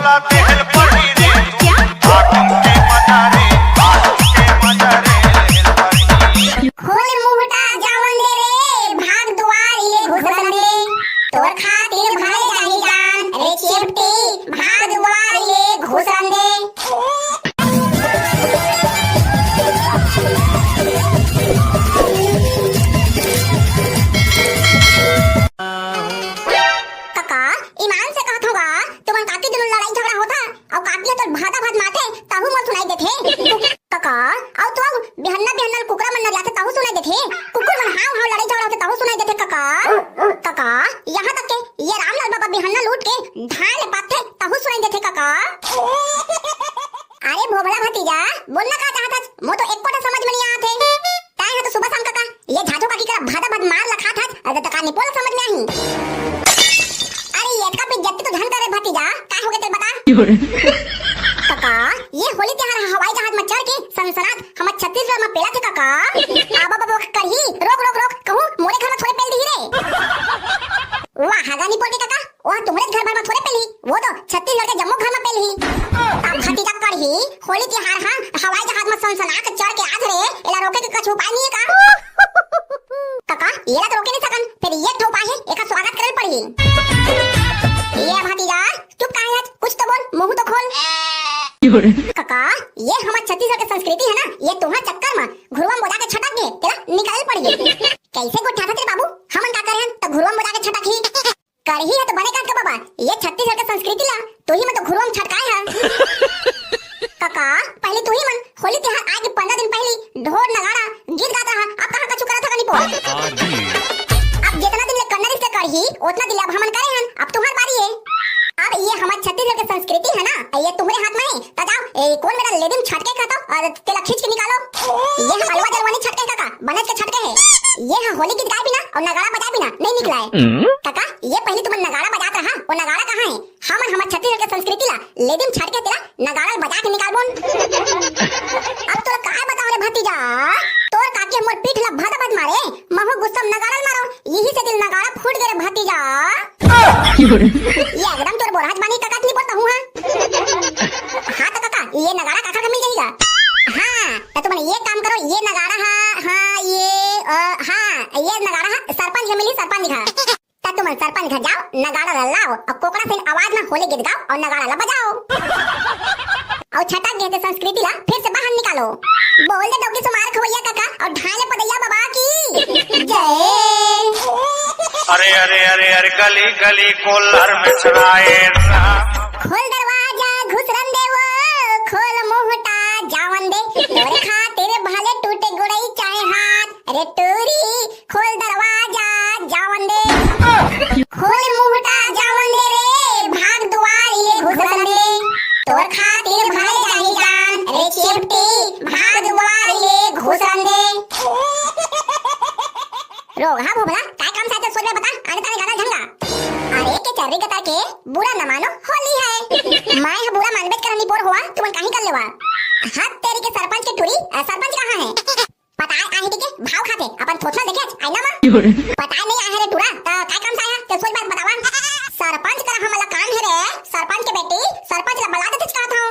बोला तेल पड़ी रे आगम के मजा रे खोल मुहटा जावन दे रे भाग दुआर ये घुसन दे तोर खातिर भले जाही जान रे चिपटी भाग दुआर ये घुसन दे। काका ईमान से कहत होगा तुमन काकी दिनो लड़ाई झगड़ा होता और काकी तो भादा भाद माथे ताहू मोर सुनाई देथे काका और तो बिहन्ना कुकरा मन न जाते ताहू सुनाई देथे कुकुर मन हाव हाव लड़ाई झगड़ा होते ताहू सुनाई देथे काका काका यहां तक के ये रामलाल बाबा बिहन्ना लूट के धान ले पाथे ताहू सुनाई देथे काका। अरे भोबड़ा भतीजा बोलना का चाहत हस मो तो एक कोटा समझ में नहीं आत है ताई है तो सुबह शाम काका ये झाझो काकी का भादा भाद मार लखा था अरे तका निपोल समझ में आई। अरे ये का बेइज्जती तो धन करे भतीजा का हो गए ते बता काका ये होली त्योहार हवाई जहाज में चढ़ के सनसनात हम छत्तीसगढ़ में पेड़ा थे काका आबा बाबा करही रोक कहूं मोरे घर में थोड़े पेल दी रे वाह हगानी पोटे काका वो तुम्हारे घर भर में थोड़े पेली वो तो छत्तीसगढ़ के जम्मू घर में पेली अब भतीजा करही होली त्योहार हां हवाई जहाज में सनसनात चढ़ के आज रे एला रोके के कुछ उपाय नहीं है का काका ये तो रोके नहीं सकन फिर ये ठोपा है एका स्वागत करल पड़ी ये भतीजा चुप काहे है कुछ तो बोल मुंह तो खोल काका ये हमार छत्तीसगढ़ के संस्कृति है ना ये तुम्हारे चक्कर में घुरवा बोला के छटक दे तेरा निकाल पड़ी कैसे गोठा था तेरे बाबू हमन का करे तो घुरवा बोला के छटक ही करही है तो बने का बाबा ये छत्तीसगढ़ के संस्कृति ला तो ही में तो घुरवा छटकाए है काका पहले तू ही मन होली त्योहार आज 15 दिन पहले ढोल नगाड़ा गीत गाता रहा अब कहां का चुकरा था कनी पो अब जितना दिन ले कन्नड़ से करही उतना दिन अब हमन करे हन अब तुम्हारी बारी है। अब ये हमारे छत्तीसगढ़ की संस्कृति है ना ये तुम्हारे हाथ में है तो जाओ कौन मेरा लेदिम छटके खाता और तेला खींच के निकालो ये हलवा जलवानी छटके काका बनज के छटके है ये होली गीत गाए बिना और नगाड़ा बजाए बिना नहीं निकला है काका ये पहले तुम नगाड़ा बजात रहा और नगाड़ा कहां है हमन हमारे छत्तीसगढ़ की संस्कृति ला लेदिम छटके तेरा नगाड़ा बजा के निकाल बोन अब तो काय बताओ रे भतीजा तोर काकी मोर पीठ ला भादा भाद मारे महु गुस्सा नगाड़ा मारो यही से दिल नगाड़ा फूट गए भतीजा ये एकदम तोर बोराज बानी काका नहीं बोलता हूं हां तो काका ये नगाड़ा काका का मिल जाएगा हां तो तुम ये काम करो ये नगाड़ा हां ये नगाड़ा सरपंच के मिली सरपंच दिखा ता तुम सरपंच घर जाओ नगाड़ा लाओ और कोकड़ा से आवाज में होली गीत गाओ और नगाड़ा ला बजाओ और छटक गए संस्कृति ला फिर से बाहर निकालो बोल दे डोगी सुमार खवैया काका और ढाले पदैया बाबा की जय। अरे अरे अरे अरे गली गली कोल्हर में सुनाए खोल दरवाजा घुसरन दे वो खोल मुहटा जावन दे तोरे खातिर भले टूटे गुड़ई चाहे हाथ अरे टूरी खोल दरवाजा जावन दे खोल मुहटा जावन दे रे भाग दुआर ये घुसरन दे तोर खातिर भले जाही जान रे चिपटी भाग दुआर ये घुसरन दे। रोग हा भोबला काय काम साथे सोच में बता आने ताने गाना झंगा अरे के चर्री कता के बुरा न मानो होली है मैं है बुरा मानबे करनी बोर हुआ तुमन काहे कर लेवा हाथ तेरी के सरपंच के टुरी सरपंच कहां है पताए आहे के भाव खाते अपन थोथना देखे आईना में पताए नहीं आहे रे टुरा काय काम साया ते सोच बात बतावा सरपंच कर हमला काम है रे सरपंच के बेटी सरपंच ला बला देते का था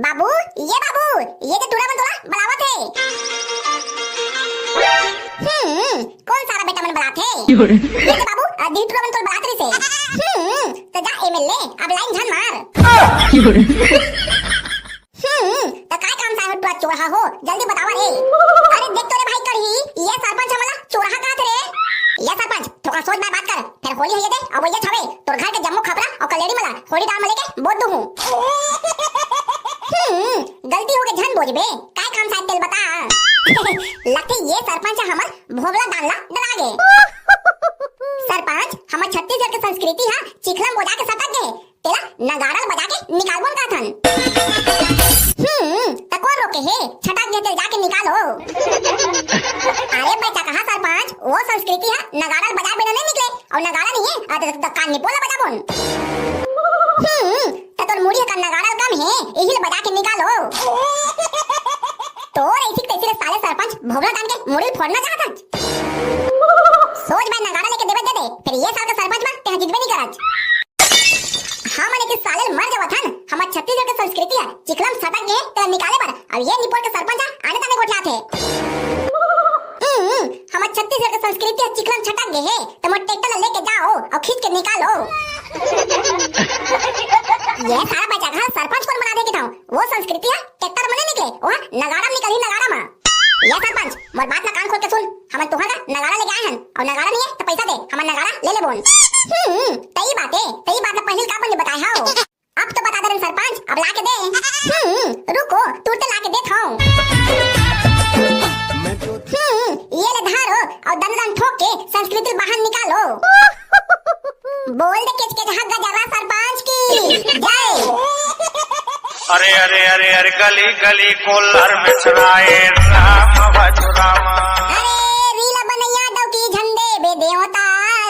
बाबू ये तो टुरा मन तोला बलावत है कौन सारा बेटा मन बलात है ये तो बाबू दी टुरा मन तोल बलात रे से तो जा एमएलए अब लाइन झन मार तो काय काम साहब टुरा चोरहा हो जल्दी बतावा रे अरे देख तो रे भाई करही ये सरपंच हमला चोरहा का थे रे ये सरपंच थोड़ा सोच में बात कर फिर होली है ये दे अब ये छवे तोर घर के जम्मू खपरा और कलेड़ी मला होली दाल में लेके बोल दूं गलती हो गई झन बोझबे काय काम साहब तेल बता लगते ये सरपंच हमर भोगला डालना डरा गे सरपंच हमर छत्तीसगढ़ की संस्कृति है चिखलम बजा के सटक गए तेरा नगाड़ा बजा के निकाल बोल का थन त कौन रोके है छटक गए तेल जाके निकालो अरे बेटा कहां सरपंच वो संस्कृति है नगाड़ा बजा बिना नहीं निकले और नगाड़ा नहीं है तो कान निपोला बजा बोल तोर मुड़ी का नगाड़ा कम है यही बजा के निकालो तो ऐसी तैसी साले सरपंच भोगला डाल के मुड़ी फोड़ना चाहता सोच भाई नगाड़ा लेके देवे दे फिर ये साल का सरपंच में ते जितबे नहीं करत हां माने कि है तो मोर ट्रैक्टर लेके जाओ और खींच के निकालो। ये सारा बच्चा घर सरपंच कौन बना देके था? वो संस्कृति है ट्रैक्टर में नहीं निकले, वो नगाड़ा निकल ही नगाड़ा में। ये सरपंच मोर बात ना कान खोल के सुन, हम तुहां का नगाड़ा लेके आए हन और नगाड़ा नहीं है तो पैसा दे, हम नगाड़ा ले ले बोल। तई बात पहले का बन बताए हां, अब तो बता दे सरपंच, अब ला के दे। रुको तुरंत ला के देत हूं। ये ले धारो और दंडन ठोक के संस्कृति बाहर निकालो। बोल दे किच के हक गजरा सरपंच की जय। अरे अरे अरे अरे गली गली कोल्हर में छनाए राम भजुरामा। अरे रीला बनैया डौकी झंडे बे देवता,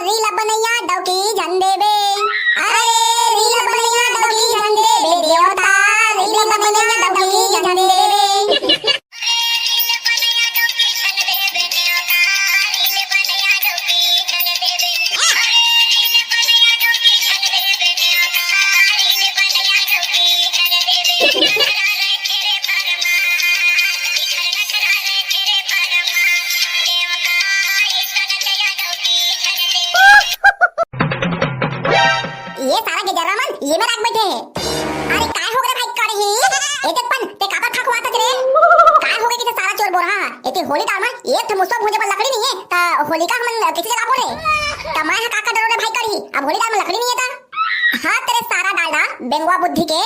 रीला बनैया डौकी झंडे बे। अरे रीला बनैया डौकी झंडे बे देवता, रीला बनैया डौकी झंडे बे। ये सारा गजरा मन ये में राख बैठे है। अरे काय हो गए भाई करे ही एते पण ते काबर खा खुआत रे? काय हो गए कि सारा चोर बोरा एते होली टाइम में एक मुसो भोजे पर लकड़ी नहीं है ता होली का हम किसी जगह बोले कमाए है काका डरो रे भाई करी, अब होली टाइम में लकड़ी नहीं है ता हां तेरे सारा डालडा बेंगवा बुद्धि के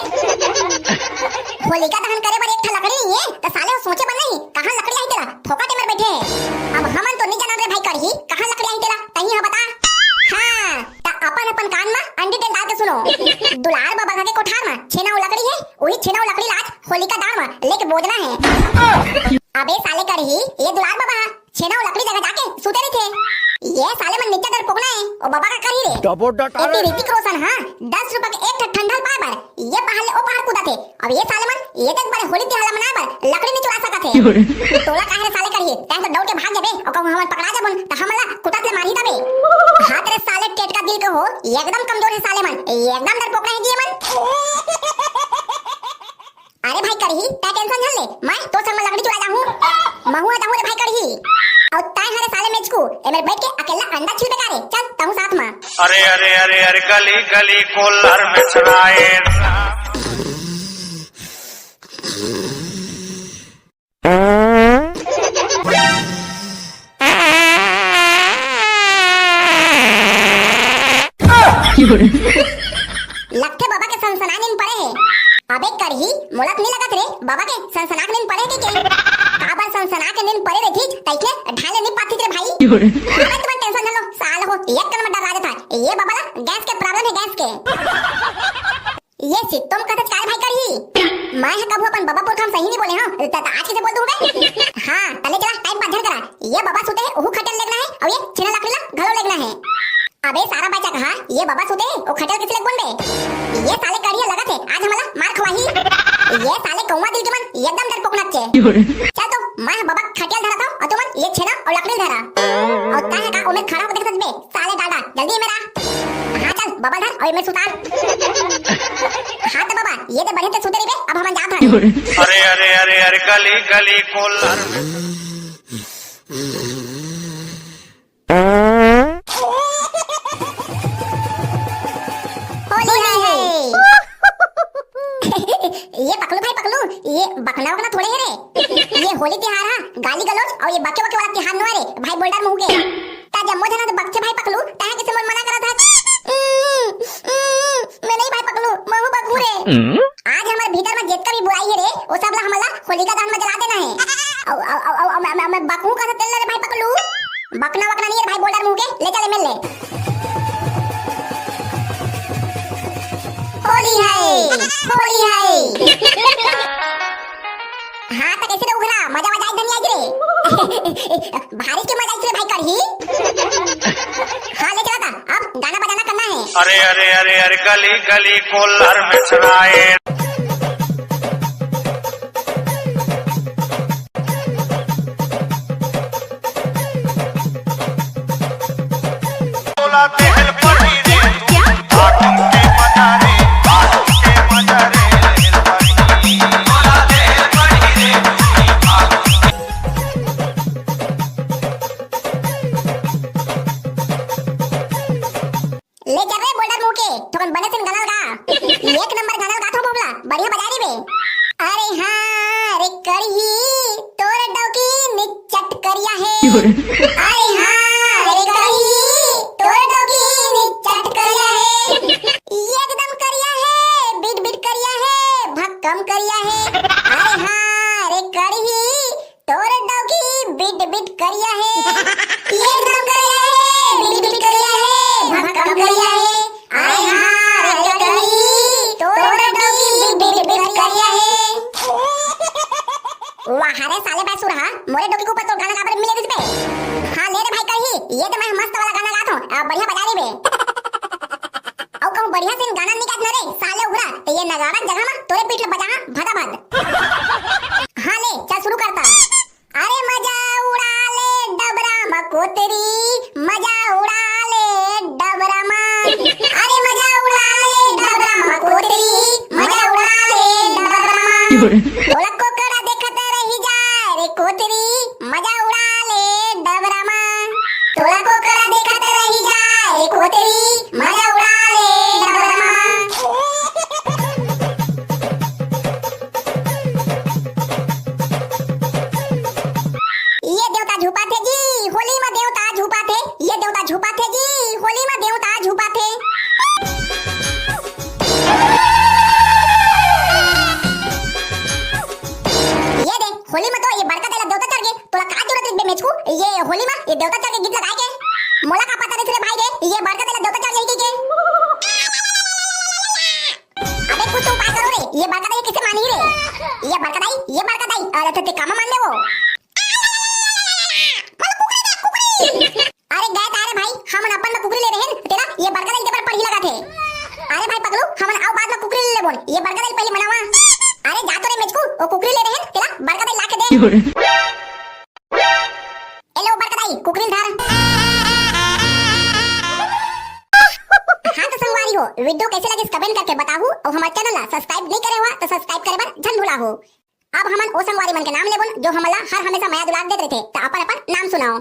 होली का दहन करे पर एक लकड़ी नहीं है तो साले सोचे बन नहीं कहां लकड़ी आई तेरा फोकाटे में बैठे। अब हमन तो नहीं जाना रे भाई करी कहां लकड़ी आई तेरा तही हां बता। हां ता अपन कान में अंडी तेल डाल के सुनो। दुलार बाबा का के कोठार में छेना लकड़ी है, वही छेना लकड़ी लाज होली का दान में लेके बोझना है। अबे साले करही ये दुलार बाबा छेना लकड़ी जगह जाके सुते रहे थे। ये साले मन नीचे डर पोकना है और बाबा का करी रे इतनी ऋतिक रोशन। हां 10 रुपए के एक ठंडल पाए बार ये पहाड़ ले ओ पहाड़ कूदा थे। अब ये साले मन ये तक बार होली त्योहार मनाए बार लकड़ी नहीं चुरा सका थे। तोला काहे रे साले करही तै तो दौड़ के भाग जाबे और कहूं हमन पकड़ा जाबन त हमला कुटात ले मारी दबे। हां तेरे साले टेट का दिल के हो एकदम कमजोर है साले मन, एकदम डर पोकना है जी मन। अरे भाई करही तै टेंशन झल ले, मैं तो संग में लकड़ी चुरा जाऊं महू आता हूं रे भाई करही। और तै हरे साले मेचकू ए मेरे बैठ के अकेला अंडा छिल बेकारे चल तहु साथ में। अरे अरे अरे अरे गली गली कोल्हर में छनाए लगते बाबा के सनसनाक नींद पड़े है। अबे करही मोलक नहीं लगत रे बाबा के सनसनाक नींद पड़े के काबर सनसनाक के नींद पड़े रे थी तइके ढाले नहीं पाती रे भाई। अबे तुम टेंशन न लो साल हो एक कन में डरा था ये बाबा ला गैस के प्रॉब्लम है गैस के। ये सितम कथच काय भाई करही मैं है कबू अपन बाबा पुरखा सही नहीं बोले हां त आज कैसे बोल दूं बे। हां तले चला टाइम पास करा ये बाबा सुते है ओहु खटल लगना है और ये छिना लकड़ी ला घरो लगना है। अबे सारा बच्चा कहा ये बाबा सुते ओ खटल किस लग बन बे। ये साले करिया लगत है आज हमला मार खवाही। ये साले कौवा दिल के मन एकदम डर पोकनक छे। चल तो मैं बाबा खटिया धरा था और तुमन ये छेना और लकड़ी धरा और ता है का ओमे खड़ा हो देख सकबे साले डाडा जल्दी मेरा। हां चल बाबा धर और मैं सुताल। हां तो बाबा ये तो बढ़े ते सुते रे अब हम जात हन। अरे अरे अरे अरे गली गली कोल्हर में ये पकलू भाई पकलू ये बकना वकना थोड़े है रे ये होली त्योहार हां गाली गलौज और ये बके बके वाला त्योहार नो रे भाई बोल्डर मुंह के ता जम्मो जना तो बच्चे भाई पकलू ताहे के मन मना करा था। मैं नहीं भाई पकलू मैं बकू रे। आज हमारे भीतर में जितना भी बुराई है रे वो सब ला हमला होली का दान में जला देना है। औ मैं बकू का तेल रे भाई पकलू बकना वकना नहीं है भाई बोल्डर मुंह के ले चले मिल ले। होली है हाँ तो कैसे उघरा मजा मजा धनिया रे भारी के मजा रे भाई करही। हाँ ले चला था अब गाना बजाना करना है। अरे अरे अरे अरे गली गली कोल्हर में छनाए तेल पड़ी रे क्या आठों के मजा रे आठों के मजा रे बोला तेल पड़ी रे के थोकन बने से गाना गा एक नंबर गाना गाथो बोबला बढ़िया बजा री बे अरे हां रे कड़ही तोर डौकी निचट करिया है अरे हां रे कड़ही तोर डौकी निचट करिया है एकदम करिया है बिट बिट करिया है भक्कम करिया है अरे हां रे कड़ही तोर डौकी बिट बिट करिया है एकदम करिया है बिट बिट करिया है भक्कम करिया है अरे हां रे कड़ही तोर डौकी बिट बिट करिया है वाह रे साले भाई सुरहा मोरे डोकी के ऊपर तो गाना गाबर मिले किस पे हां ले रे भाई कही ये तो मैं मस्त वाला गाना गाता हूं बढ़िया बजा रे बे औ कहूं बढ़िया से गाना नहीं गात ना रे साले उघरा तो ये नगाड़ा जगह में तोरे पीठ ले बजा भदा भद हां ले चल शुरू करता अरे मजा उड़ा ले डबरा मकोतरी मजा उड़ा ले डबरा मा अरे मजा उड़ा ले डबरा मकोतरी मजा उड़ा ले डबरा मा ढोलक को कड़ा देखत रही जाए रे कोतरी मजा उड़ा ले डबरा मा ढोलक को कड़ा देखत रही जाए रे कोतरी मजा उड़ा ले डबरा मा ये देवता झुपा थे जी होली में देवता झुपा थे ये देवता झुपा थे जी होली में देवता झुपा थे ये दे होली में तो ये बड़का तेला देवता चढ़ गए तोला का जरूरत है बेमेच को ये होली में ये देवता चढ़ के गीत लगाए के मोला का पता रे भाई रे ये बड़का तेला देवता चढ़ जाई के अबे कुछ तो उपाय करो रे ये बड़का दाई किसे मानी रे ये बड़का दाई अरे तो ते काम मान ले वो अरे गए तारे भाई हमन अपन में कुकरी ले रहे हैं तेरा ये बड़का दाई के पर पढ़ी लगा थे अरे भाई पगलू हमन आओ बाद में कुकरी ले बोल ये बड़का दाई पहले मनावा अरे जा तो रे मेचकू ओ कुकरी ले रहे हैं तेरा बड़का दाई लाके दे एलो बड़का दाई कुकरी धार हाँ तो संगवारी हो वीडियो कैसे लगे कमेंट करके बताओ और हमारे चैनल ला सब्सक्राइब नहीं करे हुआ तो सब्सक्राइब करे बर झन भूला हो अब हमन ओ संगवारी मन के नाम लेबोन जो हमला हर हमेशा माया दुलार देते थे तो अपन अपन नाम सुनाओ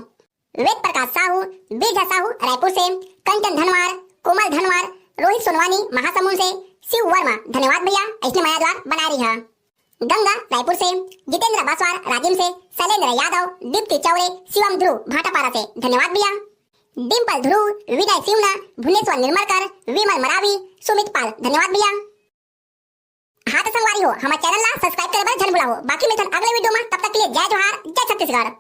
वेद प्रकाश साहू बीरजा साहू रायपुर से कंचन धनवार कोमल धनवार रोहित सोनवानी महासमुंद से शिव वर्मा धन्यवाद भैया ऐसे माया द्वार बना रही है गंगा रायपुर से जितेंद्र बासवार राजिम से शैलेंद्र यादव दीप्ति चौड़े शिवम ध्रुव भाटापारा से धन्यवाद भैया डिम्पल ध्रुव विनय सिवना भुवनेश्वर निर्मलकर विमल मरावी सुमित पाल धन्यवाद भैया हाँ तो संगवारी हो हमारे चैनल ला सब्सक्राइब करे बर झन भुलाओ बाकी मिलन अगले वीडियो में तब तक के लिए जय जोहार जय छत्तीसगढ़।